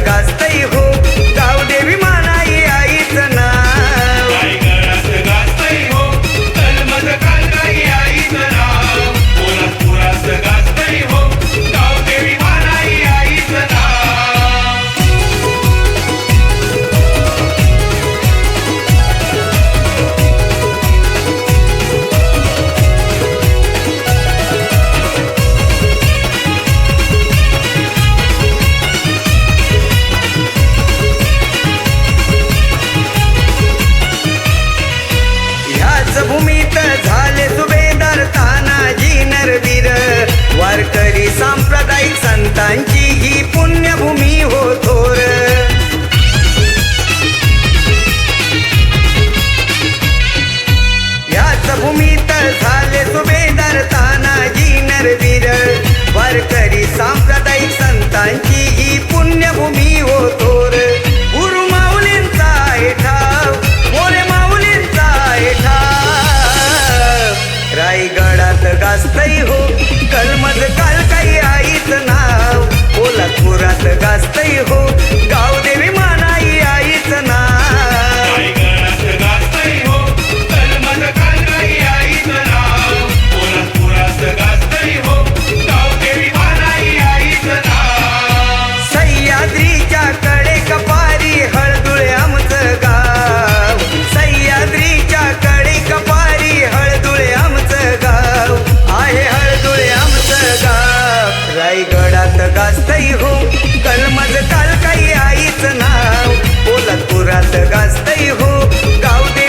गाजतई हो गावदेवी मानाई आईचं नाव. रायगडात गाजतई हो तळमज कालकाई आईचं नाव. पोलादपुरात गाजतई हो गावदेवी मानाई आईचं नाव. ह्याच भूमीत झाले सुभेदार तानाजी नरवीर. वारकरी सांप्रदायिक संतांची ही पुण्यभूमी हो थोर. ह्याच भूमीत झाले सुभेदार तानाजी नरवीर. वारकरी सांप्रदायिक संतांची ही पुण्यभूमी हो थोर. गुरु माऊलींचा आहे ठाव मोरे माऊलींचा आहे ठाव. रायगडात गाजतई हो कलमज कालकाई आईचं नाव. पोलादपुरात गाजतई हो गावदेवी मानाई आईचं नाव. रायगडात गाजतई हो तळमज कालकाई आईचं नाव. पोलादपुरात गाजतई हो गावदेवी मानाई आईचं नाव. सह्याद्रीच्या कडे कपारी हळदुळे आमचं गाव. सह्याद्रीच्या कडे कपारी हळदुळे आमचं गाव आहे. हळदुळे आमचं गाव. रायगडात गाजतई हो कलमज कालकाई आईचं नाव. पोलादपुरात गाजतई हो गावदेवी